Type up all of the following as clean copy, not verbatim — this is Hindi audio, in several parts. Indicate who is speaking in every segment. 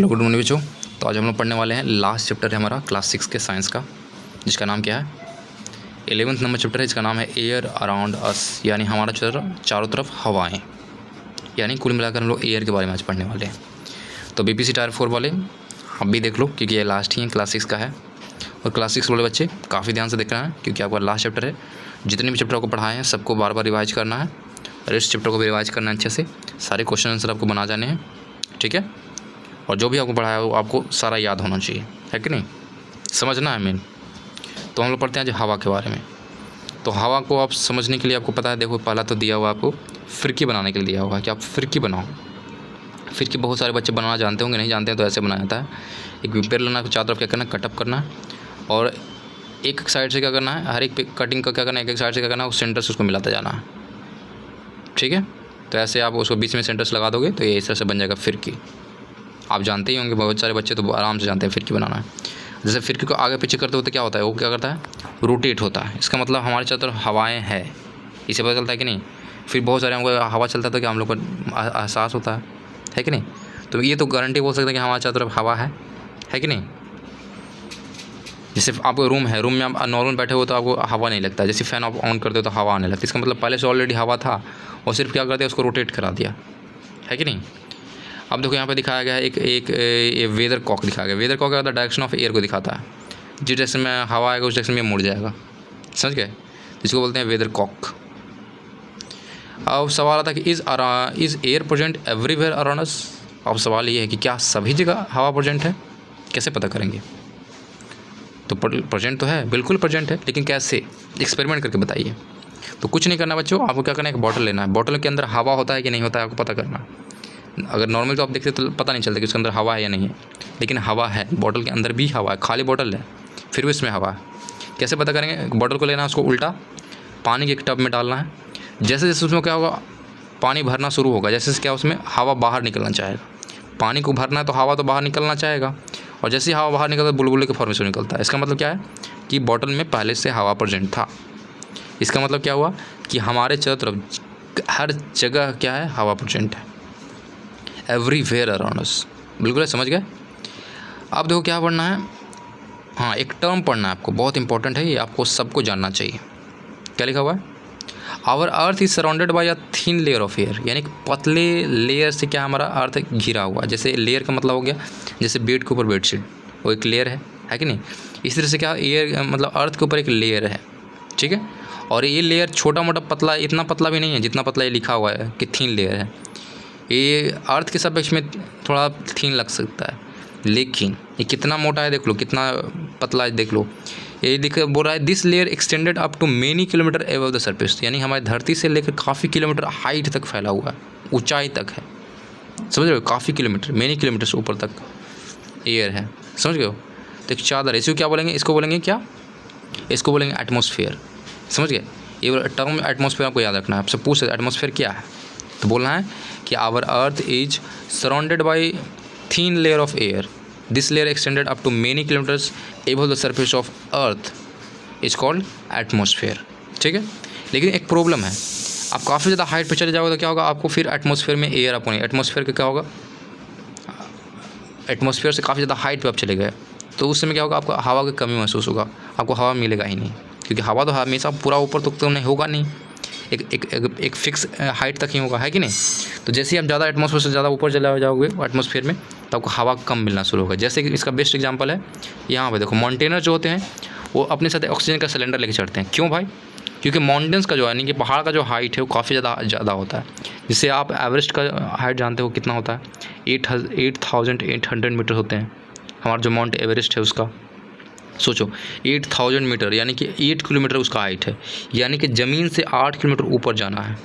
Speaker 1: हेलो गुड मॉर्निंग बच्चों। तो आज हम लोग पढ़ने वाले हैं लास्ट चैप्टर है हमारा क्लास 6 के साइंस का, जिसका नाम क्या है 11th नंबर चैप्टर है, इसका नाम है एयर अराउंड अस, यानी हमारा चारों तरफ हवाएं, यानी कुल मिलाकर हम लोग एयर के बारे में आज पढ़ने वाले हैं। तो बीपीसी टायर 4 वाले आप भी देख लो, क्योंकि ये लास्ट ही है, क्लास 6 का है। और क्लास 6 वाले बच्चे काफ़ी ध्यान से देखना है, क्योंकि आपका लास्ट चैप्टर है। जितने भी चैप्टर आपको पढ़ाए हैं सबको बार बार रिवाइज करना है, और इस चैप्टर को भी रिवाइज करना है अच्छे से। सारे क्वेश्चन आंसर आपको बना जाने हैं, ठीक है। और जो भी आपको पढ़ाया है वो आपको सारा याद होना चाहिए, है कि नहीं, समझना है मेन। तो हम लोग पढ़ते हैं आज हवा के बारे में। तो हवा को आप समझने के लिए आपको पता है, देखो पहला तो दिया हुआ आपको फिरकी बनाने के लिए दिया हुआ है कि आप फिरकी बनाओ। फिरकी बहुत सारे बच्चे बनाना जानते होंगे, नहीं जानते हैं तो ऐसे बनाया जाता है। एक पेपर लेना, चारों तरफ क्या करना है, कटअप करना है, और एक साइड से क्या करना है, हर एक कटिंग का क्या करना है, एक साइड से क्या करना है, उस सेंटर से उसको मिलाता जाना है, ठीक है। तो ऐसे आप उसको बीच में सेंटर से लगा दोगे तो ये इस तरह से बन जाएगा फिरकी। आप जानते ही होंगे, बहुत सारे बच्चे तो आराम से जानते हैं फिरकी बनाना है। जैसे फिरकी को आगे पीछे करते होते क्या होता है, वो क्या करता है, रोटेट होता है। इसका मतलब हमारे चारों तरफ हवाएं हैं, इसे पता चलता है कि नहीं। फिर बहुत सारे हमको हवा चलता है तो क्या हम लोग को एहसास होता है कि नहीं। तो ये तो गारंटी बोल सकते हैं कि हमारे चारों तरफ हवा है कि नहीं। जैसे आपको रूम है, रूम में आप नॉर्मल बैठे हो तो आपको हवा नहीं लगता, जैसे फ़ैन आप ऑन करते हो तो हवा आने लगती है। इसका मतलब पहले से ऑलरेडी हवा था, और सिर्फ क्या करते हैं, उसको रोटेट करा दिया, है कि नहीं। अब देखो यहाँ पे दिखाया गया है एक वेदर कॉक दिखाया गया। Weather cock direction of air को दिखाता है, जिस डायरेक्शन में हवा आएगा उस डायरेक्शन में मुड़ जाएगा, समझ गए, जिसको बोलते हैं वेदर कॉक। अब सवाल आता है कि is air present everywhere around us. अब सवाल ये है कि क्या सभी जगह हवा प्रेजेंट है, कैसे पता करेंगे। तो प्रेजेंट तो है, बिल्कुल प्रेजेंट है, लेकिन कैसे, एक्सपेरिमेंट करके बताइए। तो कुछ नहीं करना बच्चों, आपको क्या करना है, एक बॉटल लेना है, बॉटल के अंदर हवा होता है कि नहीं होता है आपको पता करना। अगर नॉर्मल तो आप देखते तो पता नहीं चलता कि उसके अंदर हवा है या नहीं है, लेकिन हवा है, बॉटल के अंदर भी हवा है, खाली बॉटल है फिर भी इसमें हवा है। कैसे पता करेंगे, बॉटल को लेना है, उसको उल्टा पानी के एक टब में डालना है। जैसे जैसे उसमें क्या होगा, पानी भरना शुरू होगा, जैसे क्या उसमें हवा बाहर निकलना चाहेगा। पानी को भरना है तो हवा तो बाहर निकलना चाहेगा, और जैसे ही हवा बाहर निकलता है बुलबुले के फॉर्मेशन निकलता है। इसका मतलब क्या है कि बॉटल में पहले से हवा प्रेजेंट था। इसका मतलब क्या हुआ कि हमारे चारों तरफ हर जगह क्या है, हवा प्रेजेंट है, एवरीवेयर अराउंड अस। बिल्कुल समझ गए। अब देखो क्या पढ़ना है, हाँ एक टर्म पढ़ना है आपको, बहुत इंपॉर्टेंट है ये, आपको सबको जानना चाहिए। क्या लिखा हुआ है, our earth is surrounded by a thin layer of air, यानी पतले लेयर से क्या हमारा अर्थ घिरा हुआ। जैसे लेयर का मतलब हो गया जैसे बेड के ऊपर बेडशीट, वो एक लेयर है कि नहीं। इस तरह से क्या एयर मतलब अर्थ के ऊपर एक लेयर है, ठीक है। और ये लेयर छोटा मोटा पतला, इतना पतला भी नहीं है जितना पतला ये लिखा हुआ है कि थिन लेयर है। ये अर्थ के सापेक्ष में थोड़ा थिन लग सकता है, लेकिन ये कितना मोटा है देख लो, कितना पतला है देख लो। ये बोल रहा है this layer extended up to many kilometre above the surface, यानी हमारी धरती से लेकर काफ़ी किलोमीटर हाइट तक फैला हुआ है, ऊंचाई तक है, समझ रहे हो, काफ़ी किलोमीटर, मेनी किलोमीटर से ऊपर तक एयर है, समझ गए हो। तो एक चादर, इसको क्या बोलेंगे, इसको बोलेंगे क्या, इसको बोलेंगे एटमॉस्फेयर, समझ गए। ये टर्म एटमॉस्फेयर आपको याद रखना है। आपसे पूछ एटमॉस्फेयर क्या है, तो बोलना है कि our earth is surrounded by thin layer of air, this layer extended up to many kilometres above the surface of earth is called atmosphere, ठीक है। लेकिन एक प्रॉब्लम है, आप काफ़ी ज़्यादा हाइट पे चले जाओगे तो क्या होगा, आपको फिर एटमॉस्फेयर में एयर आपको नहीं, एटमॉस्फेयर का क्या होगा, एटमॉस्फेयर से काफ़ी ज़्यादा हाइट पे आप चले गए तो उस समय क्या होगा, आपको हवा की कमी महसूस होगा, आपको हवा मिलेगा ही नहीं, क्योंकि हवा तो हमेशा पूरा ऊपर तो नहीं होगा नहीं, एक फिक्स हाइट तक ही होगा, है कि नहीं। तो जैसे ही आप ज़्यादा एटमॉस्फेयर से ज़्यादा ऊपर चले जाओगे एटमॉस्फेयर में तो आपको हवा कम मिलना शुरू होगा। जैसे कि इसका बेस्ट एग्जांपल है यहाँ पे देखो, माउंटेनर जो होते हैं वो अपने साथ ऑक्सीजन का सिलेंडर लेके चढ़ते हैं। क्यों भाई, क्योंकि माउंटेन्स का जो है, यानी कि पहाड़ का जो हाइट है वो काफ़ी ज़्यादा होता है। जिससे आप एवरेस्ट का हाइट जानते हो कितना होता है, 8,800 मीटर होते हैं। हमारा जो माउंट एवरेस्ट है उसका सोचो 8,000 मीटर, यानी कि 8 किलोमीटर उसका हाइट है, यानी कि ज़मीन से 8 किलोमीटर ऊपर जाना है।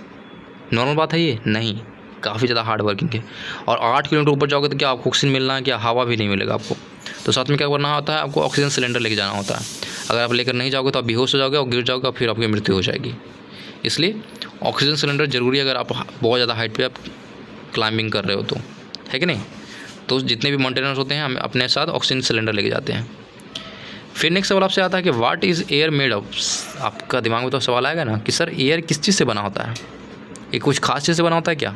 Speaker 1: नॉर्मल बात है ये नहीं, काफ़ी ज़्यादा हार्ड वर्किंग है। और 8 किलोमीटर ऊपर जाओगे तो क्या आपको ऑक्सीजन मिलना है, क्या हवा भी नहीं मिलेगा आपको। तो साथ में क्या करना होता है, आपको ऑक्सीजन सिलेंडर लेके जाना होता है। अगर आप लेकर नहीं जाओगे तो आप बेहोश हो जाओगे और गिर जाओगे, फिर आपकी मृत्यु हो जाएगी। इसलिए ऑक्सीजन सिलेंडर ज़रूरी है अगर आप बहुत ज़्यादा हाइट पर आप क्लाइंबिंग कर रहे हो तो, है कि नहीं। तो जितने भी माउंटेनर्स होते हैं हम अपने साथ ऑक्सीजन सिलेंडर लेके जाते हैं। फिर नेक्स्ट सवाल आपसे आता है कि what is air made of. आपका दिमाग में तो सवाल आएगा ना कि सर एयर किस चीज़ से बना होता है, ये कुछ खास चीज़ से बना होता है क्या।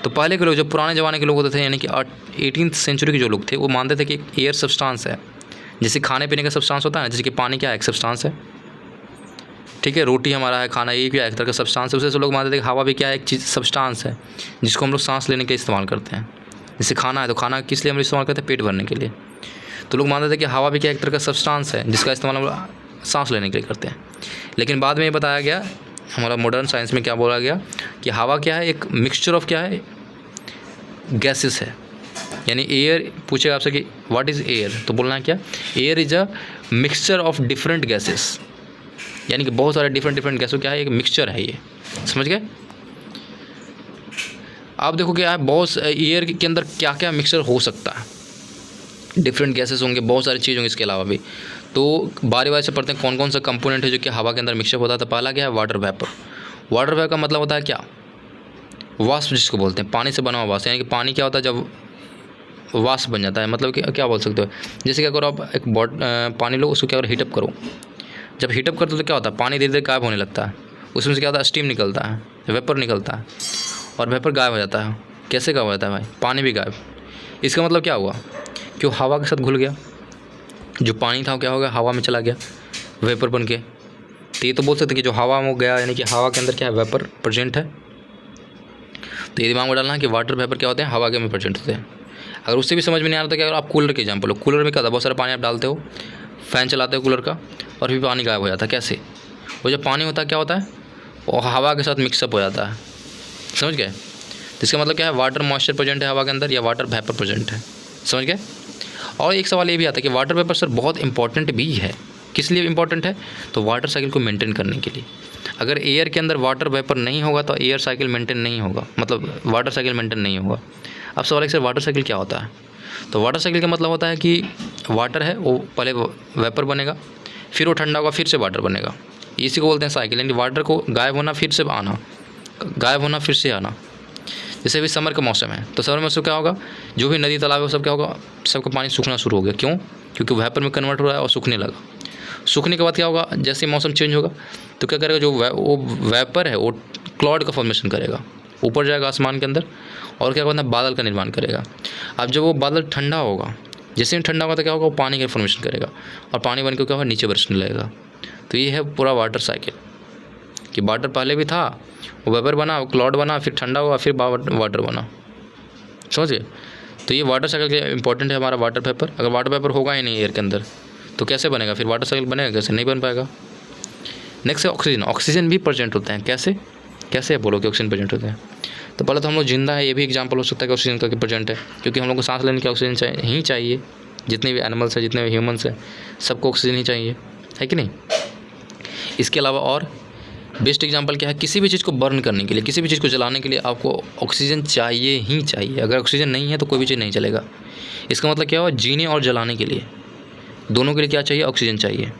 Speaker 1: तो पहले के लोग, जो पुराने ज़माने के लोग होते थे, यानी कि 18th सेंचुरी के जो लोग थे, वो मानते थे कि एक एयर सब्सटेंस है, जैसे खाने पीने का सब्सटेंस होता है ना, जैसे कि पानी क्या है, एक सब्सटेंस है, ठीक है, रोटी हमारा है, खाना ये भी एक तरह का सब्सटेंस है। उसे से लोग मानते थे कि हवा भी क्या है, एक चीज़ सब्सटेंस है जिसको हम लोग सांस लेने के इस्तेमाल करते हैं। जैसे खाना है तो खाना किस लिए हम इस्तेमाल करते हैं, पेट भरने के लिए। तो लोग मानते थे कि हवा भी क्या एक तरह का सब्सटेंस है जिसका इस्तेमाल हम लोग सांस लेने के लिए करते हैं। लेकिन बाद में ये बताया गया, हमारा मॉडर्न साइंस में क्या बोला गया कि हवा क्या है, एक मिक्सचर ऑफ क्या है, गैसेस है। यानी एयर पूछेगा आपसे कि व्हाट इज़ एयर, तो बोलना है क्या, air is a mixture of different gases, यानी कि बहुत सारे डिफरेंट गैसों क्या है, एक मिक्सचर है ये, समझ गए। आप देखो क्या है, बहुत एयर के अंदर क्या क्या मिक्सचर हो सकता है, डिफरेंट गैसेस होंगे, बहुत सारी चीज़ होंगी इसके अलावा भी। तो बारी बारी से पढ़ते हैं कौन कौन सा कंपोनेंट है जो कि हवा के अंदर मिक्सचर होता है। तो पहला क्या है, वाटर वेपर। वाटर वेपर का मतलब होता है क्या, वाष्प जिसको बोलते हैं, पानी से बना हुआ वाष्प। यानी कि पानी क्या होता है, जब वाष्प बन जाता है, मतलब कि क्या बोल सकते हो, जैसे क्या करो आप एक पानी लो, उसको क्या करो, हीटअप करो। जब हीटअप करते हो तो क्या होता है, पानी धीरे धीरे गायब होने लगता है, उसमें से क्या होता है, स्टीम निकलता है, वेपर निकलता है, और वेपर गायब हो जाता है। कैसे गायब हो जाता है भाई, पानी भी गायब। इसका मतलब क्या हुआ, क्यों, हवा के साथ घुल गया, जो पानी था वो क्या हो गया, हवा में चला गया, वेपर बन के। तो ये तो बोल सकते हैं कि जो हवा में गया, यानी कि हवा के अंदर क्या है, वेपर प्रेजेंट है। तो ये दिमाग में डालना है कि वाटर वेपर क्या होते हैं, हवा के में प्रेजेंट होते हैं। अगर उससे भी समझ में नहीं आ रहा तो क्या करो, आप कूलर के एग्जाम्पल लो। कूलर में क्या था, बहुत सारा पानी आप डालते हो, फ़ैन चलाते हो कूलर का, और फिर पानी गायब हो जाता है। कैसे, वो जब पानी होता है क्या होता है, वो हवा के साथ मिक्सअप हो जाता है, समझ गए। तो इसका मतलब क्या है, वाटर मॉइस्चर प्रेजेंट है हवा के अंदर, या वाटर वेपर प्रेजेंट है, समझ गए। और एक सवाल ये भी आता है कि वाटर वेपर सर बहुत इंपॉर्टेंट भी है, किस लिए इंपॉर्टेंट है, तो वाटर साइकिल को मेंटेन करने के लिए। अगर एयर के अंदर वाटर वेपर नहीं होगा तो एयर साइकिल मेंटेन नहीं होगा, मतलब वाटर साइकिल मेंटेन नहीं होगा। अब सवाल है सर वाटर साइकिल क्या होता है, तो वाटर साइकिल का मतलब होता है कि वाटर है, वो पहले वेपर बनेगा, फिर वो ठंडा होगा, फिर से वाटर बनेगा, इसी को बोलते हैं साइकिल। यानी वाटर को गायब होना, फिर से आना, गायब होना, फिर से आना। जैसे अभी समर का मौसम है, तो समर में क्या होगा, जो भी नदी तालाब है सब क्या होगा, सबका पानी सूखना शुरू हो गया। क्यों, क्योंकि वेपर में कन्वर्ट हो रहा है और सूखने लगा। सूखने के बाद क्या होगा, जैसे मौसम चेंज होगा तो क्या करेगा, जो वो वेपर है वो क्लाउड का फॉर्मेशन करेगा, ऊपर जाएगा आसमान के अंदर, और क्या होगा, बादल का निर्माण करेगा। अब जब वो बादल ठंडा होगा, जैसे ही ठंडा होगा तो क्या होगा, वो पानी का फॉर्मेशन करेगा, और पानी बन के क्या होगा, नीचे बरसने लगेगा। तो ये है पूरा वाटर साइकिल, कि वाटर पहले भी था, वो वेपर बना, वो क्लाउड बना, फिर ठंडा हुआ, फिर वाटर बना, समझिए। तो ये वाटर साइकिल के इंपॉर्टेंट है हमारा वाटर वेपर। अगर वाटर वेपर होगा ही नहीं एयर के अंदर तो कैसे बनेगा, फिर वाटर साइकिल बनेगा कैसे, नहीं बन पाएगा। नेक्स्ट है ऑक्सीजन। ऑक्सीजन भी प्रेजेंट होते हैं, कैसे कैसे बोलो कि ऑक्सीजन प्रेजेंट होते हैं। तो पहले तो हम लोग जिंदा है, ये भी एग्जाम्पल हो सकता है कि ऑक्सीजन का प्रेजेंट है, क्योंकि हम लोग को सांस लेने की ऑक्सीजन ही चाहिए। जितने भी एनिमल्स हैं, जितने भी ह्यूमन्स हैं, सबको ऑक्सीजन ही चाहिए, है कि नहीं। इसके अलावा और बेस्ट एग्जांपल क्या है, किसी भी चीज़ को बर्न करने के लिए, किसी भी चीज़ को जलाने के लिए आपको ऑक्सीजन चाहिए ही चाहिए। अगर ऑक्सीजन नहीं है तो कोई भी चीज़ नहीं चलेगा। इसका मतलब क्या हुआ, जीने और जलाने के लिए, दोनों के लिए क्या चाहिए, ऑक्सीजन चाहिए।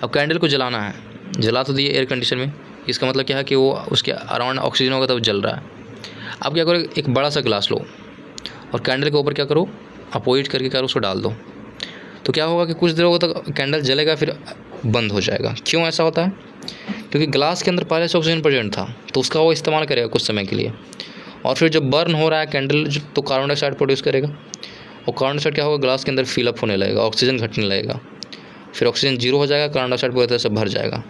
Speaker 1: अब कैंडल को जलाना है, जला तो दिए एयर कंडीशन में, इसका मतलब क्या है कि वो उसके अराउंड ऑक्सीजन होगा तो वो जल रहा है। अब क्या करो, एक बड़ा सा ग्लास लो और कैंडल के ऊपर क्या करो, अपोजिट करके क्या करो, उसको डाल दो। तो क्या होगा कि कुछ देर होगा तो कैंडल जलेगा, फिर बंद हो जाएगा। क्यों ऐसा होता है, क्योंकि ग्लास के अंदर पहले से ऑक्सीजन प्रेजेंट था, तो उसका वो इस्तेमाल करेगा कुछ समय के लिए, और फिर जब बर्न हो रहा है कैंडल, तो कार्बन डाइऑक्साइड प्रोड्यूस करेगा, और कार्बन डाइऑक्साइड क्या होगा, ग्लास के अंदर फिलअप होने लगेगा, ऑक्सीजन घटने लगेगा, फिर ऑक्सीजन जीरो हो जाएगा, कार्बन डाइऑक्साइड पूरी तरह से भर जाएगा,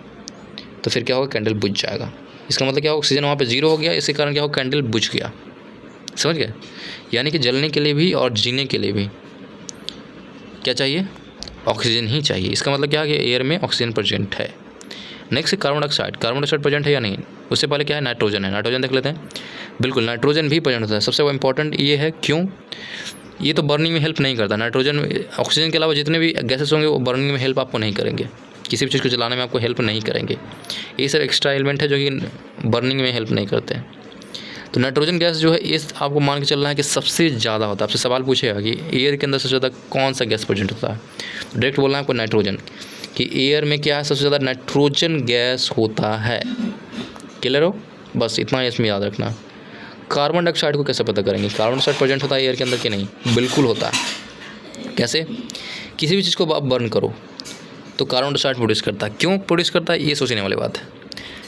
Speaker 1: तो फिर क्या होगा, कैंडल बुझ जाएगा। इसका मतलब क्या होगा, ऑक्सीजन वहाँ पे जीरो हो गया, इसी कारण क्या होगा, कैंडल बुझ गया, समझ गए। यानी कि जलने के लिए भी और जीने के लिए भी क्या चाहिए, ऑक्सीजन ही चाहिए। इसका मतलब क्या है कि एयर में ऑक्सीजन प्रेजेंट है। Next carbon dioxide. Carbon dioxide present है या नहीं, उससे पहले क्या है, नाइट्रोजन है। नाइट्रोजन देख लेते हैं। बिल्कुल, नाइट्रोजन भी प्रेजेंट होता है। सबसे इंपॉर्टेंट ये है, क्यों, ये तो बर्निंग में हेल्प नहीं करता। नाइट्रोजन ऑक्सीजन के अलावा जितने भी गैसेस होंगे वो बर्निंग में हेल्प आपको नहीं करेंगे, किसी भी चीज़ को जलाने में आपको हेल्प नहीं करेंगे। ये सब एक्स्ट्रा एलिमेंट है जो कि बर्निंग में हेल्प नहीं करते हैं। तो नाइट्रोजन गैस जो है, इस आपको मान के चलना है कि सबसे ज़्यादा होता है। आपसे सवाल पूछेगा कि एयर के अंदर सबसे ज़्यादा कौन सा गैस प्रेजेंट होता है, तो डायरेक्ट बोलना है आपको नाइट्रोजन, कि एयर में क्या है, सबसे ज़्यादा नाइट्रोजन गैस होता है। क्लियर हो, बस इतना इसमें याद रखना। कार्बन डाइऑक्साइड को कैसे पता करेंगे, कार्बन डाइऑक्साइड प्रेजेंट होता है एयर के अंदर कि नहीं, बिल्कुल होता है। कैसे, किसी भी चीज़ को आप बर्न करो तो कार्बन डाइऑक्साइड प्रोड्यूस करता है। क्यों प्रोड्यूस करता है, ये सोचने वाली बात है,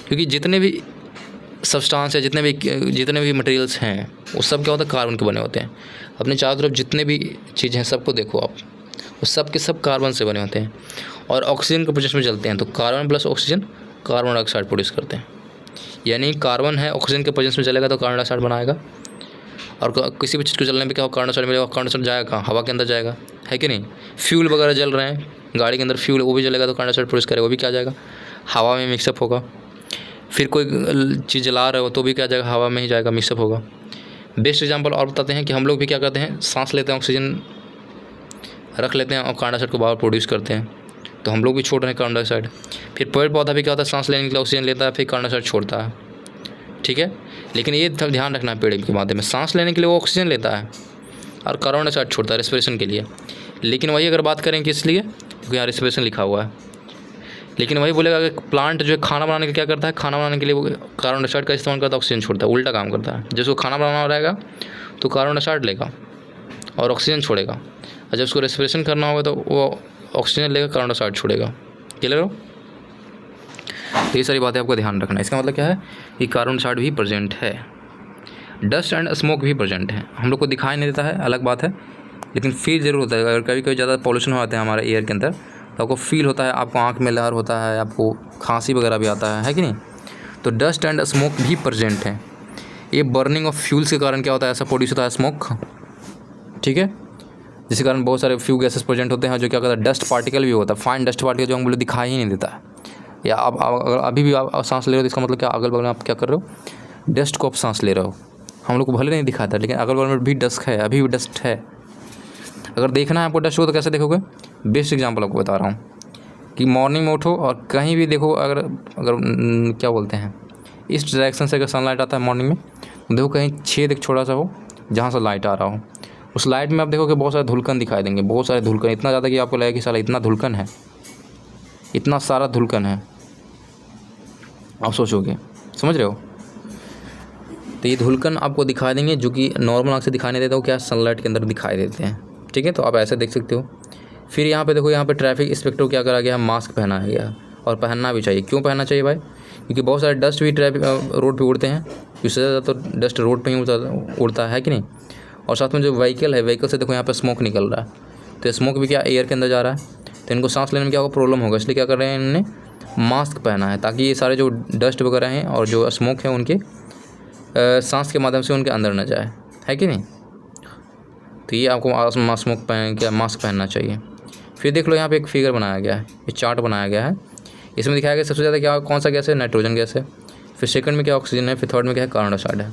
Speaker 1: क्योंकि जितने भी सब्सटेंस है, जितने भी मटेरियल्स हैं वो सब क्या होता है, कार्बन के बने होते हैं। अपने चारों तरफ जितने भी चीज़ें हैं सबको देखो आप, वो सब के सब कार्बन से बने होते हैं और ऑक्सीजन के प्रेजेंस में चलते हैं। तो carbon plus oxygen carbon dioxide produce करते हैं। यानी कार्बन है ऑक्सीजन के प्रेजेंस में चलेगा तो कार्बन डाइऑक्साइड बनाएगा, और किसी भी चीज़ को चलने पे क्या हो, कार्बन डाइऑक्साइड मिलेगा। कार्बन डाइऑक्साइड जाएगा कहाँ, हवा के अंदर जाएगा, है कि नहीं। फ्यूल वगैरह जल रहे हैं गाड़ी के अंदर, फ्यूल वो भी जलेगा तो कार्बन डाइऑक्साइड प्रोड्यूस करेगा, वो भी क्या जाएगा, हवा में मिक्सअप होगा। फिर कोई चीज़ जला रहे हो तो भी क्या जाएगा, हवा में ही जाएगा, मिक्सअप होगा। बेस्ट एग्जांपल और बताते हैं कि हम लोग भी क्या करते हैं, सांस लेते हैं, ऑक्सीजन रख लेते हैं और कार्बन डाइऑक्साइड को बाहर प्रोड्यूस करते हैं, तो हम लोग भी छोड़ रहे हैं कार्बन डाइऑक्साइड। फिर पेड़ पौधा भी क्या होता है, सांस लेने के लिए ऑक्सीजन लेता है, फिर कार्बन डाइऑक्साइड छोड़ता है, ठीक है। लेकिन ये ध्यान रखना है, पेड़ के माध्यम में सांस लेने के लिए वो ऑक्सीजन लेता है और कार्बन डाइऑक्साइड छोड़ता है रेस्पिरेशन के लिए। लेकिन वही अगर बात करें किस लिए, क्योंकि यहाँ रेस्पिरेशन लिखा हुआ है, लेकिन वही बोलेगा कि प्लांट जो है खाना बनाने के क्या करता है, खाना बनाने के लिए वो कार्बन डाइऑक्साइड का इस्तेमाल करता है, ऑक्सीजन छोड़ता है, उल्टा काम करता है। जैसे वो खाना बनाना रहेगा तो कार्बन डाइऑक्साइड लेगा और ऑक्सीजन छोड़ेगा, और जब उसको रेस्पिरेशन करना होगा तो वो ऑक्सीजन लेगा, कार्बन डाइऑक्साइड छोड़ेगा। क्लियर हो, ये सारी बातें आपको ध्यान रखना है। इसका मतलब क्या है कि कार्बन डाइऑक्साइड भी प्रेजेंट है, डस्ट एंड स्मोक भी प्रेजेंट है। हम लोग को दिखाई नहीं देता है, अलग बात है, लेकिन फील ज़रूर होता है। अगर कभी कभी ज़्यादा पॉल्यूशन हो जाता है हमारे एयर के अंदर तो आपको फील होता है, आपको आँख में लहर होता है, आपको खांसी वगैरह भी आता है कि नहीं। तो डस्ट एंड स्मोक भी प्रेजेंट है। ये बर्निंग ऑफ फ्यूल्स के कारण क्या होता है, ऐसा प्रोड्यूस होता है स्मोक, ठीक है, जिसके कारण बहुत सारे फ्यू गैसेस प्रेजेंट होते हैं, जो क्या करता है, डस्ट पार्टिकल भी होता है, फाइन डस्ट पार्टिकल जो हम बोले दिखाई ही नहीं देता है। या आप अगर अभी भी आप सांस ले रहे हो तो इसका मतलब क्या, अगल बगल में आप क्या कर रहे हो, डस्ट को आप सांस ले रहे हो। हम लोग को भले नहीं दिखाता, लेकिन अगल बगल में भी डस्ट है, अभी भी डस्ट है। अगर देखना है आपको डस्ट हो तो कैसे देखोगे, बेस्ट एग्जांपल आपको बता रहा हूँ कि मॉर्निंग में उठो और कहीं भी देखो, अगर क्या बोलते हैं, इस डायरेक्शन से अगर सनलाइट आता है मॉर्निंग में, देखो कहीं छेद एक छोटा सा हो जहाँ से लाइट आ रहा हो, उस लाइट में आप देखोगे बहुत सारे धुलकन दिखाई देंगे, बहुत सारे धुलकन, इतना ज़्यादा कि आपको लगेगा कि साला इतना धुलकन है, इतना सारा धुलकन है, आप सोचोगे, समझ रहे हो। तो ये धुलकन आपको दिखाई देंगे जो कि नॉर्मल आँख से दिखाई नहीं देता, वो क्या सनलाइट के अंदर दिखाई देते हैं, ठीक है। तो आप ऐसे देख सकते हो। फिर यहाँ पे देखो, यहाँ पे ट्रैफिक इंस्पेक्टर को क्या करा गया है, मास्क पहनाया गया, और पहनना भी चाहिए। क्यों पहनना चाहिए भाई, क्योंकि बहुत सारे डस्ट भी ट्रैफिक रोड पे उड़ते हैं, इससे ज़्यादा तो डस्ट रोड पे ही उड़ता है कि नहीं। और साथ में जो व्हीकल है, व्हीकल से देखो यहाँ पे स्मोक निकल रहा है, तो स्मोक भी क्या एयर के अंदर जा रहा है, तो इनको सांस लेने में क्या होगा, प्रॉब्लम होगा। इसलिए क्या कर रहे हैं, इन्होंने मास्क पहना है, ताकि ये सारे जो डस्ट वगैरह हैं और जो स्मोक है उनके सांस के माध्यम से उनके अंदर न जाए, है कि नहीं। तो ये आपको मास्क पहनना चाहिए। फिर देख लो यहाँ पे एक फिगर बनाया गया है, एक चार्ट बनाया गया है, इसमें दिखाया गया सबसे ज़्यादा क्या, कौन सा गैस है, नाइट्रोजन गैस है। फिर सेकंड में क्या, ऑक्सीजन है। फिर थर्ड में क्या है, कार्बन डाइऑक्साइड है।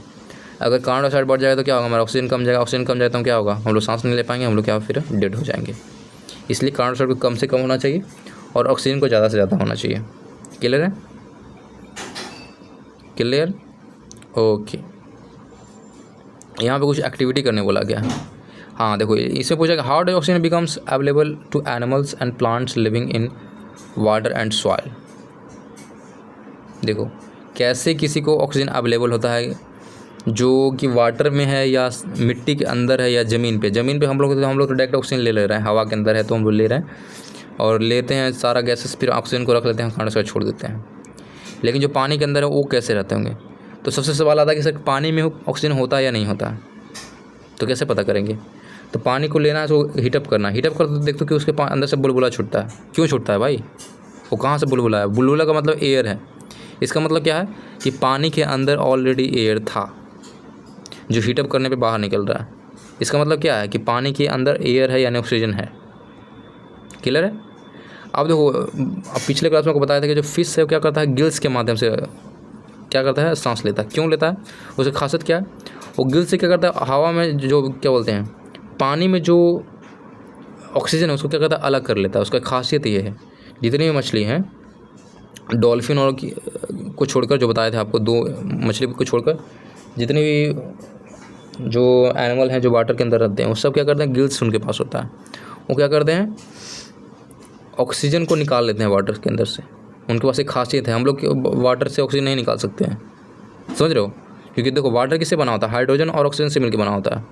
Speaker 1: अगर कार्बन डाइऑक्साइड बढ़ जाएगा तो क्या होगा, हमारा ऑक्सीजन कम जाएगा, ऑक्सीजन कम जाए तो क्या होगा, हम लोग सांस नहीं ले पाएंगे, हम लोग क्या फिर डेड हो जाएंगे। इसलिए कार्बन डाइऑक्साइड को कम से कम होना चाहिए और ऑक्सीजन को ज़्यादा से ज़्यादा होना चाहिए। क्लियर है, क्लियर, ओके। यहाँ पे कुछ एक्टिविटी करने बोला गया है। हाँ देखो, इसमें पूछा कि how does oxygen becomes available to animals and plants living in water and soil. देखो कैसे किसी को ऑक्सीजन अवेलेबल होता है जो कि वाटर में है या मिट्टी के अंदर है या ज़मीन पे। ज़मीन पे हम लोग तो डायरेक्ट ऑक्सीजन ले रहे हैं, हवा के अंदर है तो हम लोग ले रहे हैं और लेते हैं सारा गैसेस, फिर ऑक्सीजन को रख लेते हैं, कार्बन डाइऑक्साइड छोड़ देते हैं। लेकिन जो पानी के अंदर है वो कैसे रहते होंगे। तो सबसे सवाल आता है कि सर पानी में ऑक्सीजन होता है या नहीं होता है, तो कैसे पता करेंगे। तो पानी को लेना है तो हीटअप करना, हीटअप कर तो देखते हो कि उसके अंदर से बुलबुला छूटता है। क्यों छूटता है भाई, वो कहाँ से बुलबुला है, बुलबुला का मतलब एयर है। इसका मतलब क्या है कि पानी के अंदर ऑलरेडी एयर था जो हीटअप करने पे बाहर निकल रहा है। इसका मतलब क्या है कि पानी के अंदर एयर है यानी ऑक्सीजन है। क्लियर है। अब देखो, अब पिछले क्लास में आपको बताया था कि जो फिश है वो क्या करता है, गिल्स के माध्यम से क्या करता है, सांस लेता है। क्यों लेता है, उसकी खासियत क्या है, वो गिल्स से क्या करता है, हवा में जो क्या बोलते हैं, पानी में जो ऑक्सीजन है उसको क्या करता है, अलग कर लेता है। उसका खासियत ये है, जितनी भी मछली हैं, डॉल्फिन और को छोड़कर, जो बताए थे आपको, दो मछली को छोड़कर जितने भी जो एनिमल हैं जो वाटर के अंदर रहते हैं, वो सब क्या करते हैं, गिल्स उनके पास होता है। वो क्या करते हैं, ऑक्सीजन को निकाल लेते हैं वाटर के अंदर से। उनके पास एक खासियत है, हम लोग वाटर से ऑक्सीजन नहीं निकाल सकते हैं, समझ रहे हो। क्योंकि देखो वाटर किससे बना होता है, हाइड्रोजन और ऑक्सीजन से मिलकर बना होता है।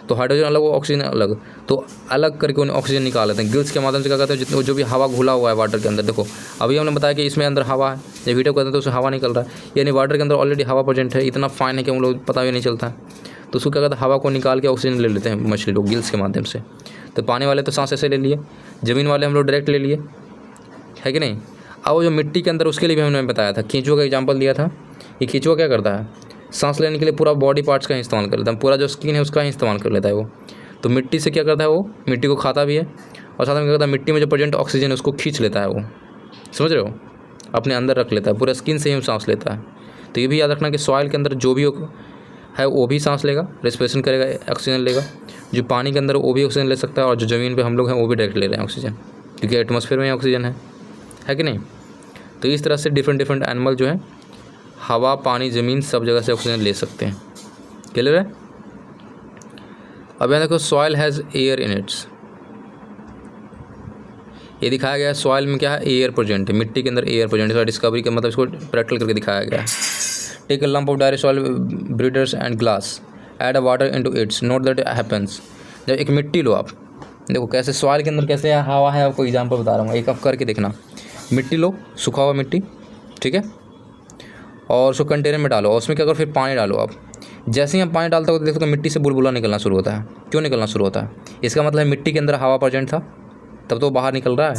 Speaker 1: तो हाइड्रोजन अलग ऑक्सीजन अलग, तो अलग करके उन्हें ऑक्सीजन निकाल लेते हैं गिल्स के माध्यम से। क्या कहते हैं जितने जो भी हवा घुला हुआ है वाटर के अंदर, देखो अभी हमने बताया कि इसमें अंदर हवा है, जब हीटअप करते हैं तो उससे हवा निकल रहा है, यानी वाटर के अंदर ऑलरेडी हवा प्रेजेंट है, इतना फाइन है कि हम लोग पता भी नहीं चलता है। तो उसको क्या कहते हैं हवा को निकाल के ऑक्सीजन ले लेते हैं मछली लोग गिल्स के माध्यम से। तो पानी वाले तो सांस ऐसे ले लिए, ज़मीन वाले हम लोग डायरेक्ट ले लिए, है कि नहीं। अब वो जो मिट्टी के अंदर उसके लिए भी हमने बताया था, केंचुआ का एग्जांपल दिया था। ये केंचुआ क्या करता है, सांस लेने के लिए पूरा बॉडी पार्ट्स का इस्तेमाल कर लेता है, पूरा जो स्किन है उसका ही इस्तेमाल कर लेता है वो। तो मिट्टी से क्या करता है, वो मिट्टी को खाता भी है और साथ में क्या करता है मिट्टी में जो प्रेजेंट ऑक्सीजन है उसको खींच लेता है वो, समझ रहे हो, अपने अंदर रख लेता है, पूरा स्किन से ही सांस लेता है। तो ये भी याद रखना कि सॉइल के अंदर जो भी है वो भी सांस लेगा, रेस्पिरेशन करेगा, ऑक्सीजन लेगा। जो पानी के अंदर वो भी ऑक्सीजन ले सकता है, और जो ज़मीन पे हम लोग हैं वो भी डायरेक्ट ले रहे हैं ऑक्सीजन, क्योंकि एटमॉस्फेयर में ऑक्सीजन है कि नहीं। तो इस तरह से डिफरेंट एनिमल जो है हवा, पानी, ज़मीन सब जगह से ऑक्सीजन ले सकते हैं। क्लियर है। अब यहाँ देखो soil has air in its, ये दिखाया गया है सॉइल में क्या है, एयर प्रेजेंट है, मिट्टी के अंदर एयर प्रेजेंट है। डिस्कवरी का मतलब इसको प्रैक्टिकल करके दिखाया गया है। Take a lump of direct soil breeders and glass, add a water into its, note that happens. जब एक मिट्टी लो आप, देखो कैसे सॉइल के अंदर कैसे हवा है, आपको एग्जांपल बता रहा हूँ, एक आप करके देखना। मिट्टी लो, सूखा हुआ मिट्टी, ठीक है, और उसको कंटेनर में डालो और उसमें क्या करो फिर पानी डालो आप। जैसे ही हम पानी डालते हो तो देखो मिट्टी से बुलबुला निकलना शुरू होता है। क्यों निकलना शुरू होता है, इसका मतलब मिट्टी के अंदर हवा प्रेजेंट था तब तो बाहर निकल रहा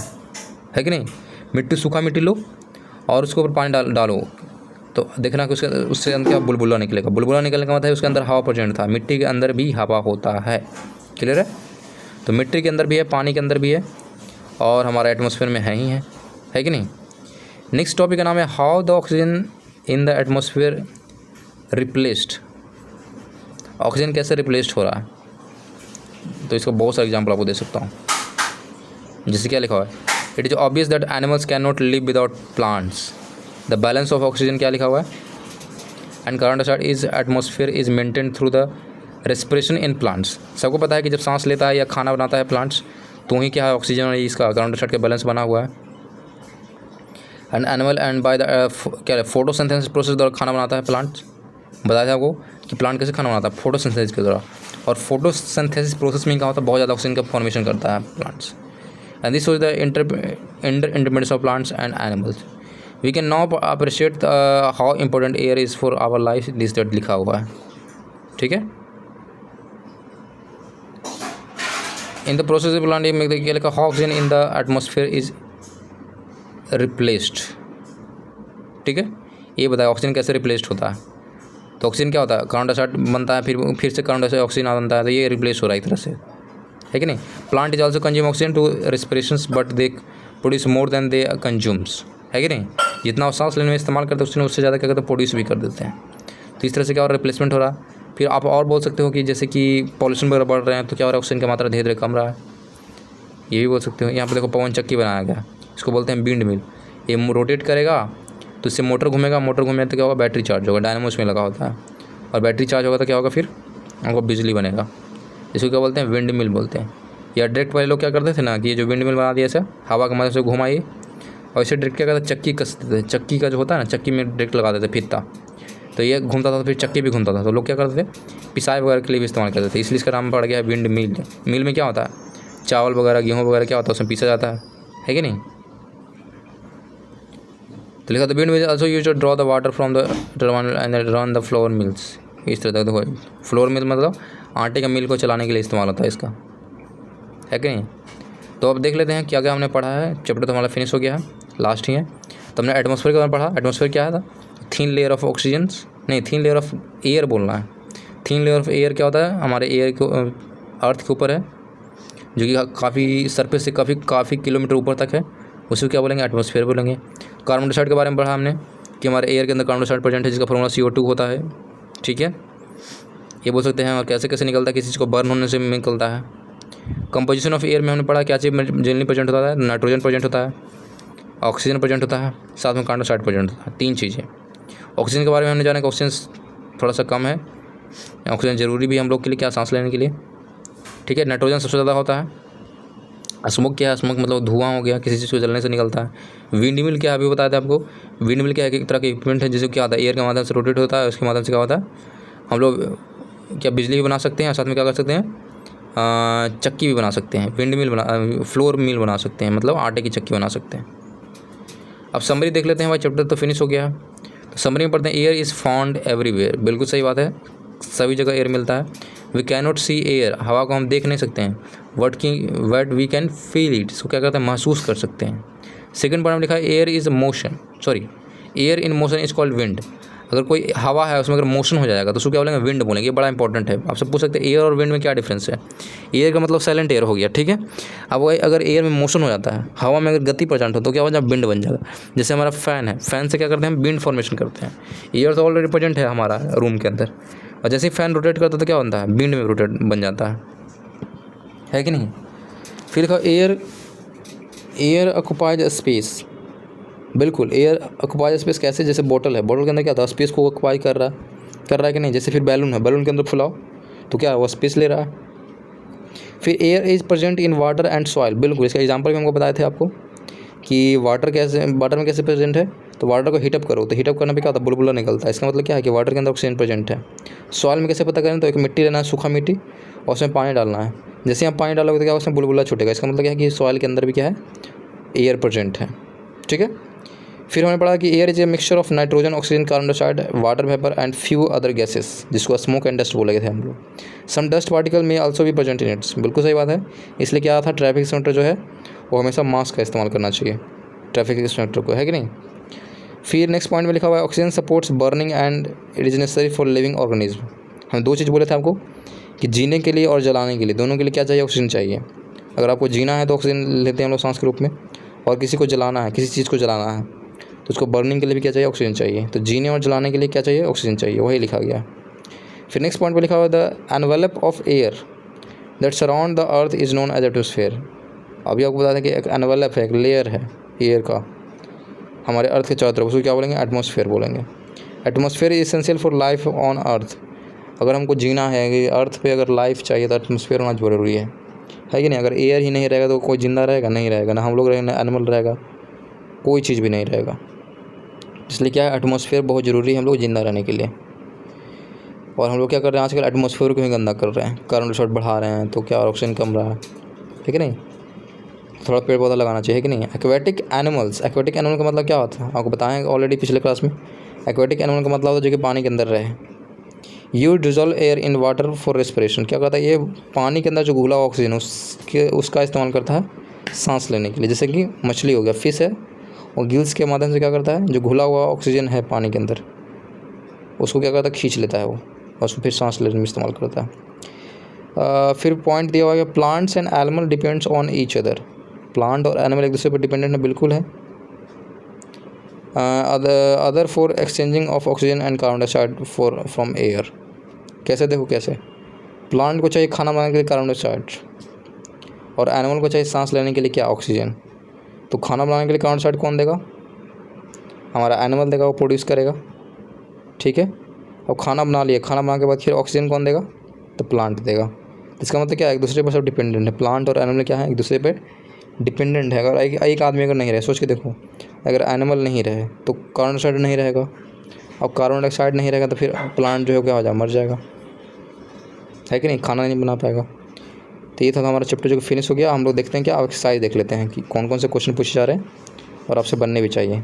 Speaker 1: है कि नहीं। मिट्टी, सूखा मिट्टी लो और उसके ऊपर पानी डालो तो देखना कि उससे अंदर क्या बुलबुला निकलेगा। बुलबुला निकलने का मतलब है उसके अंदर हवा प्रेजेंट था। मिट्टी के अंदर भी हवा होता है, क्लियर है। तो मिट्टी के अंदर भी है, पानी के अंदर भी है, और हमारा एटमॉस्फेयर में है कि नहीं। नेक्स्ट टॉपिक का नाम है how the oxygen in the atmosphere replaced. Oxygen कैसे रिप्लेस्ड हो रहा है, तो इसका बहुत सारे एग्जाम्पल आपको दे सकता हूँ। जैसे क्या लिखा हुआ है, it is obvious that animals can not live without plants. The balance of oxygen क्या लिखा हुआ है, and carbon dioxide is atmosphere is maintain through the respiration in plants. सबको पता है कि जब सांस लेता है या खाना बनाता है प्लांट्स तो ही क्या है ऑक्सीजन और इसका कार्बन डाइऑक्साइड का बैलेंस बना हुआ है। And animal and by the क्या फोटोसिंथेसिस प्रोसेस द्वारा खाना बनाता है प्लांट्स। बताया था आपको कि प्लांट कैसे खाना बनाता है, फोटोसिंथेसिस के द्वारा। और फोटोसिंथेसिस प्रोसेस में क्या होता है, बहुत ज़्यादा ऑक्सीजन का फॉर्मेशन करता है plants. And this was the interdependence of plants and animals. We can now appreciate how important air is for our life, this that लिखा हुआ है, ठीक है। In the process of plant क्या लिखा, how oxygen in the atmosphere is replaced, ठीक है। ये बताया ऑक्सीजन कैसे रिप्लेस्ड होता है। तो ऑक्सीजन क्या होता है, कार्बन डाइऑक्साइड बनता है, फिर से कार्बन डाइऑक्साइड ऑक्सीजन बनता है, तो ये रिप्लेस हो रहा है एक तरह से, है कि नहीं। Plant is also consume oxygen to respirations but they produce more than they consumes, है कि नहीं। जितना वो सांस लेने में इस्तेमाल करते हैं उससे ज़्यादा क्या करते हैं, प्रोड्यूस भी कर देते हैं। तो इस तरह से क्या हो रहा है, रिप्लेसमेंट हो रहा है। फिर आप और बोल सकते हो कि जैसे कि पॉल्यूशन वगैरह बढ़ रहे हैं तो क्या हो रहा है, ऑक्सीजन की मात्रा धीरे धीरे कम रहा है, ये भी बोल सकते हो। यहाँ पर देखो पवन चक्की बनाया गया, इसको बोलते हैं विंड मिल। ये रोटेट करेगा तो इससे मोटर घूमेगा, मोटर घूमेगा तो क्या होगा, बैटरी चार्ज होगा, डायनामो इसमें लगा होता है, और बैटरी चार्ज होगा तो क्या होगा, फिर हमको बिजली बनेगा। इसको क्या बोलते हैं, विंड मिल बोलते हैं। या डायरेक्ट वाले लोग क्या करते थे ना कि ये जो विंड मिल बना दिया ऐसा हवा के मदद से घुमाइए, और इसे डायरेक्ट क्या करते, चक्की कसते थे। चक्की का जो होता है ना, चक्की में डायरेक्ट लगा देते फीता, तो ये घूमता था तो फिर चक्की भी घूमता था। तो लोग क्या करते थे, पिसाई वगैरह के लिए भी इस्तेमाल करते थे, इसलिए इसका नाम पड़ गया विंड मिल। मिल में क्या होता है, चावल वगैरह, गेहूँ वगैरह क्या होता है, उसमें पीसा जाता है कि नहीं। तो लिखा, the wind mill also used to draw the water from the turbine and run the flour mills. इस तरह देखो, फ्लोर मिल मतलब आटे का मिल को चलाने के लिए इस्तेमाल होता है इसका, है कि नहीं। तो अब देख लेते हैं क्या क्या हमने पढ़ा है। चैप्टर तो हमारा फिनिश हो गया है, लास्ट ही है। तो हमने एटमॉस्फेयर के बारे में पढ़ा। एटमॉस्फेयर क्या है, थिन लेयर ऑफ ऑक्सीजन, नहीं थिन लेयर ऑफ एयर बोलना है। थिन लेयर ऑफ एयर क्या होता है, हमारे एयर को अर्थ के ऊपर है, जो कि काफ़ी सरफेस से काफ़ी किलोमीटर ऊपर तक है, उसे क्या बोलेंगे, एटमॉस्फेयर बोलेंगे। कार्बन डाइऑक्साइड के बारे में पढ़ा हमने कि हमारे एयर के अंदर कार्बन डाइऑक्साइड प्रेजेंट है, जिसका फॉर्मूला CO2 होता है, ठीक है। ये बोल सकते हैं। और कैसे कैसे निकलता है, किसी चीज़ को बर्न होने से निकलता है। कंपोजिशन ऑफ एयर में हमने पढ़ा क्या चीज़ जनरली प्रेजेंट होता है, नाइट्रोजन प्रेजेंट होता है, ऑक्सीजन प्रेजेंट होता है, साथ में कार्बन डाइऑक्साइड प्रेजेंट होता है, 3 चीज़ें। ऑक्सीजन के बारे में हमने जाना कि ऑक्सीजन थोड़ा सा कम है, ऑक्सीजन ज़रूरी भी हम लोग के लिए, क्या सांस लेने के लिए, ठीक है। नाइट्रोजन सबसे ज़्यादा होता है। स्मोक क्या है, स्मोक मतलब धुआं हो गया, किसी चीज़ को जलने से निकलता है। विंड मिल क्या है, अभी बताया था आपको। विंड मिल क्या है, एक तरह का इक्विपमेंट है जिसको क्या होता है, एयर के माध्यम से रोटेट होता है, उसके माध्यम से क्या होता है, हम लोग क्या बिजली भी बना सकते हैं, साथ में क्या कर सकते हैं, चक्की भी बना सकते हैं, विंड मिल बना, फ्लोर मिल बना सकते हैं, मतलब आटे की चक्की बना सकते हैं। अब समरी देख लेते हैं भाई, चैप्टर तो फिनिश हो गया है। तो समरी में पढ़ते हैं, एयर इज़ फाउंड एवरीवेयर, बिल्कुल सही बात है, सभी जगह एयर मिलता है। We can not see air, हवा को हम देख नहीं सकते हैं। But we can feel it, इसको क्या करते हैं, महसूस कर सकते हैं। सेकंड पॉइंट में लिखा है air is motion, sorry air in motion is called wind. अगर कोई हवा है उसमें अगर मोशन हो जाएगा तो उसको क्या बोलेंगे, विंड बोलेंगे। ये बड़ा इंपॉर्टेंट है, आपसे पूछ सकते हैं एयर और विंड में क्या डिफरेंस है। एयर का मतलब साइलेंट एयर हो गया, ठीक है। अब वही अगर एयर में मोशन हो जाता है, हवा में अगर गति प्रचंड हो तो क्या हो जाएगा, विंड बन जाएगा। जैसे हमारा फैन है, फैन से क्या करते हैं हम, विंड फॉर्मेशन करते हैं। एयर तो ऑलरेडी प्रेजेंट है हमारा रूम के अंदर, और जैसे ही फैन रोटेट करता है तो क्या बनता है, विंड में रोटेट बन जाता है कि नहीं। फिर देखो एयर ऑक्युपाइज स्पेस, बिल्कुल एयर ऑक्युपाइज स्पेस कैसे, जैसे बोतल है, बोतल के अंदर क्या था, स्पेस को ऑक्युपाई कर रहा है कि नहीं। जैसे फिर बैलून है, बैलून के अंदर फुलाओ तो क्या वो स्पेस ले रहा है। फिर air is present in water and soil, बिल्कुल इसका एग्जांपल भी हमको बताए थे आपको कि वाटर में कैसे प्रेजेंट है। तो वाटर को हीटअप करो तो हीटअप करने पे क्या होता है, बुलबुला निकलता है। इसका मतलब क्या है कि वाटर के अंदर ऑक्सीजन प्रेजेंट है। सॉइल में कैसे पता करें, तो एक मिट्टी लेना है, सूखा मिट्टी, और उसमें पानी डालना है। जैसे आप पानी डालोगे तो क्या उसमें बुलबुला छूटेगा। इसका मतलब क्या है कि सॉइल के अंदर भी क्या है, एयर प्रेजेंट है, ठीक है। फिर हमने पढ़ा कि air is a mixture of nitrogen, oxygen, carbon dioxide, water vapour and few other gases, जिसको स्मोक एंड डस्ट बोले गए थे हम लोग। सम डस्ट पार्टिकल में आल्सो भी प्रेजेंट इन इट्स, बिल्कुल सही बात है। इसलिए क्या था, ट्रैफिक इंस्पेक्टर जो है वो हमेशा मास्क का इस्तेमाल करना चाहिए, ट्रैफिक इंस्पेक्टर को, है कि नहीं। फिर नेक्स्ट पॉइंट में लिखा हुआ है oxygen supports burning and it is necessary for living organism. हम दो चीज़ बोले थे आपको कि जीने के लिए और जलाने के लिए, दोनों के लिए क्या चाहिए, ऑक्सीजन चाहिए। अगर आपको जीना है तो ऑक्सीजन लेते हैं हम लोग सांस के रूप में, और किसी को जलाना है, किसी चीज़ को जलाना है तो उसको बर्निंग के लिए भी क्या चाहिए, ऑक्सीजन चाहिए। तो जीने और जलाने के लिए क्या चाहिए, ऑक्सीजन चाहिए, वही लिखा गया। फिर नेक्स्ट पॉइंट पे लिखा हुआ है the envelope of air that surround the earth is known as atmosphere. अभी आपको बता दें कि एक एनवेलप है, एक लेयर है एयर का हमारे अर्थ के चारों तरफ, उसको क्या बोलेंगे, एटमॉस्फेयर बोलेंगे। Atmosphere is essential for life on earth. अगर हमको जीना है कि अर्थ पे अगर लाइफ चाहिए तो एटमॉस्फेयर होना जरूरी है कि नहीं। अगर एयर ही नहीं रहेगा तो कोई जिंदा रहेगा, नहीं रहेगा, ना हम लोग रहेंगे, ना एनिमल रहेगा, कोई चीज़ भी नहीं रहेगा। इसलिए क्या है, एटमॉस्फेयर बहुत ज़रूरी है हम लोग जिंदा रहने के लिए। और हम लोग क्या कर रहे हैं आजकल, एटमॉस्फेयर को ही गंदा कर रहे हैं, कार्बन डाइऑक्साइड बढ़ा रहे हैं, तो क्या ऑक्सीजन कम रहा है, ठीक है नहीं। थोड़ा पेड़ पौधा लगाना चाहिए कि नहीं। एक्वेटिक एनिमल्स, एक्वेटिक एनिमल का मतलब क्या होता है, आपको बताएं ऑलरेडी पिछले क्लास में। एक्वेटिक एनिमल का मतलब होता है जो कि पानी के अंदर रहे। You dissolve air in water for respiration, क्या कहता है, ये पानी के अंदर जो घुला हुआ ऑक्सीजन उसका इस्तेमाल करता है सांस लेने के लिए। जैसे कि मछली हो गया, फिश है, और गिल्स के माध्यम से क्या करता है, जो घुला हुआ ऑक्सीजन है पानी के अंदर उसको क्या करता है, खींच लेता है वो, और उसको फिर सांस लेने में इस्तेमाल करता है। फिर पॉइंट दिया हुआ है plants and animal depends on each other. Plant और एनिमल एक दूसरे पर डिपेंडेंट है, बिल्कुल है। Other for exchanging of oxygen and carbon dioxide from air. कैसे, देखो कैसे, प्लांट को चाहिए खाना बनाने के लिए कार्बन डाइऑक्साइड, और एनिमल को चाहिए सांस लेने के लिए क्या, ऑक्सीजन। तो खाना बनाने के लिए कार्बन डाइऑक्साइड कौन देगा, हमारा एनिमल देगा, वो प्रोड्यूस करेगा, ठीक है। अब खाना बना लिया, खाना बनाने के बाद फिर ऑक्सीजन कौन देगा, तो प्लांट देगा। इसका मतलब क्या है, एक दूसरे पर सब डिपेंडेंट है। प्लांट और एनिमल क्या है, एक दूसरे पर डिपेंडेंट है। अगर एक आदमी अगर नहीं रहे, सोच के देखो, अगर एनिमल नहीं रहे तो कार्बन डाइऑक्साइड नहीं रहेगा, और कार्बन डाइऑक्साइड नहीं रहेगा तो फिर प्लांट जो है क्या हो जाएगा, मर जाएगा, है कि नहीं, खाना नहीं बना पाएगा। तो ये था हमारा चैप्टर जो कि फिनिश हो गया। हम लोग देखते हैं कि आप एक्सरसाइज देख लेते हैं कि कौन कौन से क्वेश्चन पूछे जा रहे हैं और आपसे बनने भी चाहिए।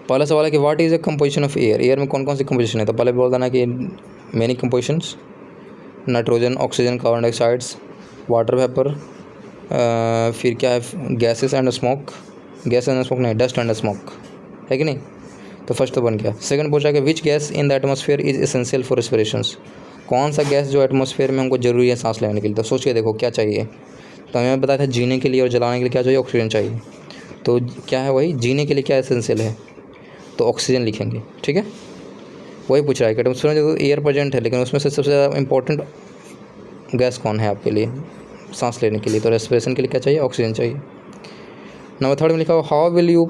Speaker 1: पहला सवाल है कि what is the composition of air. Air में कौन कौन सी कंपोजिशन है, तो पहले बोल देना कि many compositions, nitrogen, oxygen, carbon dioxides, water vapour, फिर क्या है, gases and smoke, gas and smoke नहीं, डस्ट एंड स्मोक, है कि नहीं। तो फर्स्ट तो बन गया। सेकंड पूछा कि which gas in the atmosphere is essential for respirations. कौन सा गैस जो एटमॉस्फेयर में हमको जरूरी है सांस लेने के लिए। तो सोच के देखो क्या चाहिए, तो हमें बताया था जीने के लिए और जलाने के लिए क्या चाहिए, ऑक्सीजन चाहिए। तो क्या है, वही जीने के लिए क्या एसेंशियल है, तो ऑक्सीजन लिखेंगे, ठीक है। वही पूछ रहा है कि एटमॉस्फेयर में जो एयर प्रेजेंट है, लेकिन उसमें से सबसे ज़्यादा इंपॉर्टेंट गैस कौन है आपके लिए सांस लेने के लिए, तो रेस्पिरेशन के लिए क्या चाहिए, ऑक्सीजन चाहिए। नंबर थर्ड में लिखा हुआ how will you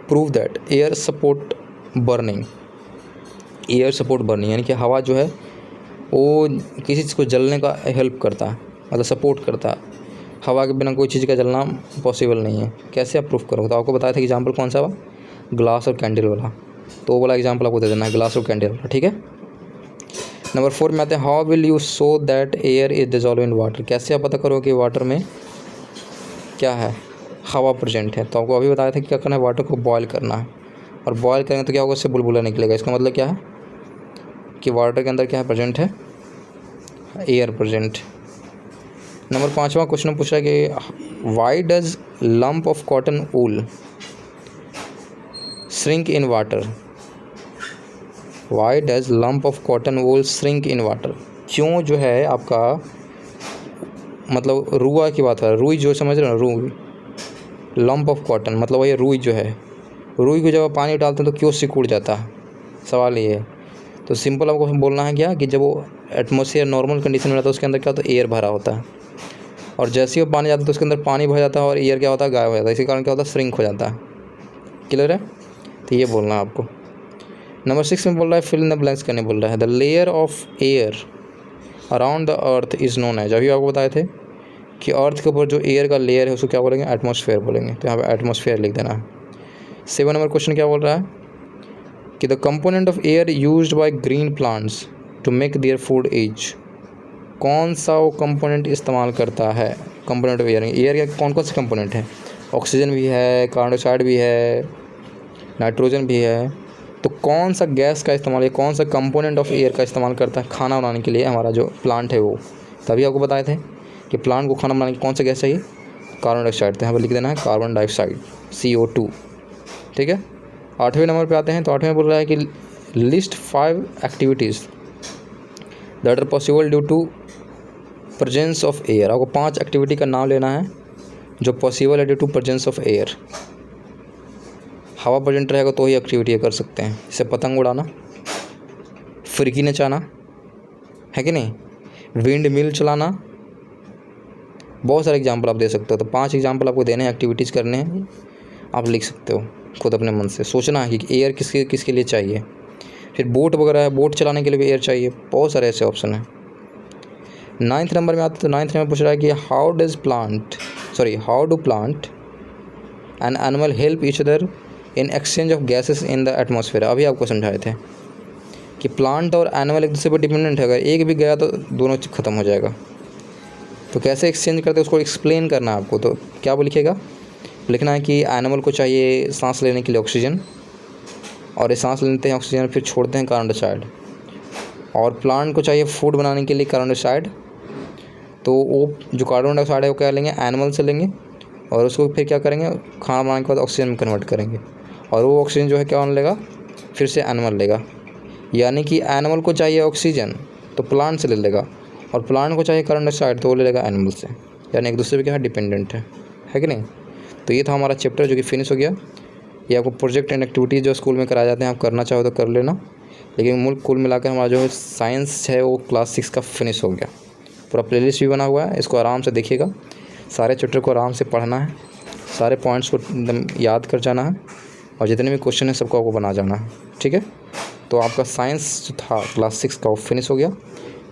Speaker 1: prove that air support burning. Air support burning यानी कि हवा जो है वो किसी चीज़ को जलने का हेल्प करता है, मतलब सपोर्ट करता है। हवा के बिना कोई चीज़ का जलना पॉसिबल नहीं है। कैसे आप प्रूफ करोगे, तो आपको बताया था एग्जाम्पल कौन सा हुआ, ग्लास और कैंडल वाला। तो वो वाला एग्जाम्पल आपको दे देना है, ग्लास और कैंडल वाला, ठीक है। नंबर 4 में आते हैं, how will you show that air is dissolve in water, कैसे आप पता करोगे कि वाटर में क्या है, हवा प्रेजेंट है। तो आपको अभी बताया था कि क्या करना है, वाटर को बॉयल करना है, और बॉयल करेंगे तो क्या होगा, उससे बुलबुला निकलेगा। इसका मतलब क्या है कि वाटर के अंदर क्या है प्रेजेंट है, एयर प्रेजेंट। नंबर 5वां क्वेश्चन पूछ रहा है कि why does lump of cotton wool shrink in water, why does lump of cotton wool shrink in water, क्यों जो है आपका मतलब रुआ की बात है, रुई जो समझ रहे हो ना, रुई, लंप ऑफ कॉटन मतलब वही रुई जो है, रुई को जब पानी डालते हैं तो क्यों सिकुड़ जाता है, सवाल ये है। तो सिंपल आपको बोलना है क्या कि जब वो एटमॉस्फेयर नॉर्मल कंडीशन में रहता है उसके अंदर क्या होता है, एयर भरा होता है, और जैसे ही वो पानी जाता है तो उसके अंदर पानी भर जाता है और एयर क्या होता है, गायब हो जाता है। इसी कारण क्या होता है, श्रिंक हो जाता है। क्लियर है, तो ये बोलना है आपको। नंबर 6 में बोल रहा है, फिल इन द ब्लैंक्स करने बोल रहा है, the layer of air around the earth is known as, अभी आपको बताए थे कि अर्थ के ऊपर जो एयर का लेयर है उसको क्या बोलेंगे, एटमॉस्फेयर बोलेंगे। तो यहाँ पे एटमॉस्फेयर लिख देना है। 7 नंबर क्वेश्चन क्या बोल रहा है कि the component of air used by green plants to make their food is, कौन सा वो कंपोनेंट इस्तेमाल करता है, कंपोनेंट ऑफ एयर, एयर के कौन कौन से कंपोनेंट हैं, ऑक्सीजन भी है, कार्बन डाइऑक्साइड भी है, नाइट्रोजन भी है, तो कौन सा गैस का इस्तेमाल है, कौन सा कंपोनेंट ऑफ एयर का इस्तेमाल करता है खाना बनाने के लिए हमारा जो प्लांट है वो। तभी आपको बताए थे कि प्लांट को खाना बनाने के कौन सा गैस चाहिए, कार्बन डाइऑक्साइड। तो यहाँ पर लिख देना है कार्बन डाइऑक्साइड, CO2। ठीक है, 8वें नंबर पे आते हैं। तो 8वें बोल रहा है कि list 5 activities that are possible due to presence of air. आपको 5 एक्टिविटी का नाम लेना है जो पॉसिबल है due to presence of air. हवा प्रेजेंट रहेगा तो ही एक्टिविटी कर सकते हैं, जैसे पतंग उड़ाना, फिरकी नचाना, है कि नहीं, विंड मिल चलाना, बहुत सारे एग्जाम्पल आप दे सकते हो। तो 5 एग्जाम्पल आपको देने हैं, एक्टिविटीज़ करने हैं, आप लिख सकते हो खुद अपने मन से। सोचना है कि एयर किसके किसके लिए चाहिए। फिर बोट वगैरह है, बोट चलाने के लिए भी एयर चाहिए, बहुत सारे ऐसे ऑप्शन हैं। 9th नंबर में आते तो 9th में पूछ रहा है कि how do plant and animal help each other in exchange of gases in the atmosphere. अभी आपको समझाए थे कि प्लांट और एनिमल एक दूसरे पर डिपेंडेंट है, अगर एक भी गया तो दोनों ख़त्म हो जाएगा। तो कैसे एक्सचेंज करते हैं उसको एक्सप्लेन करना है आपको। तो क्या वो लिखेगा, लिखना है कि एनिमल को चाहिए सांस लेने के लिए ऑक्सीजन, और ये सांस लेते हैं ऑक्सीजन फिर छोड़ते हैं कार्बन डाइऑक्साइड, और प्लांट को चाहिए फूड बनाने के लिए कार्बन डाइऑक्साइड। तो वो जो कार्बन डाइऑक्साइड है वो क्या लेंगे, एनिमल से लेंगे, और उसको फिर क्या करेंगे, खाना बनाने के बाद ऑक्सीजन में कन्वर्ट करेंगे, और वो ऑक्सीजन जो है क्या लेगा, फिर से एनिमल लेगा। यानी कि एनिमल को चाहिए ऑक्सीजन तो प्लांट से ले लेगा, और प्लांट को चाहिए कार्बन डाइऑक्साइड तो वो ले लेगा एनिमल से। यानी एक दूसरे पे क्या है, डिपेंडेंट है कि नहीं। तो ये था हमारा चैप्टर जो कि फिनिश हो गया। ये आपको प्रोजेक्ट एंड एक्टिविटीज़ जो स्कूल में कराए जाते हैं आप करना चाहो तो कर लेना, लेकिन कुल मिलाकर हमारा जो है साइंस है वो क्लास 6 का फिनिश हो गया। पूरा प्लेलिस्ट भी बना हुआ है, इसको आराम से देखिएगा, सारे चैप्टर को आराम से पढ़ना है, सारे पॉइंट्स को एकदम याद कर जाना है, और जितने भी क्वेश्चन हैं सबको आपको बना जाना है। ठीक है, तो आपका साइंस जो था क्लास 6 का वो फिनिश हो गया।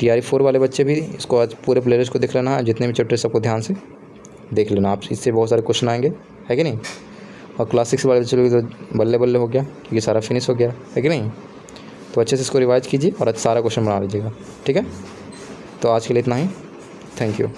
Speaker 1: TRE 4 वाले बच्चे भी इसको आज पूरे प्लेलिस्ट को देख लेना है, जितने भी चैप्टर सबको ध्यान से देख लेना, आप इससे बहुत सारे क्वेश्चन आएंगे, है कि नहीं। और क्लास 6 वाले बच्चों को तो बल्ले बल्ले हो गया क्योंकि सारा फिनिश हो गया, है कि नहीं। तो अच्छे से इसको रिवाइज कीजिए और सारा क्वेश्चन बना लीजिएगा। ठीक है, तो आज के लिए इतना ही, थैंक यू।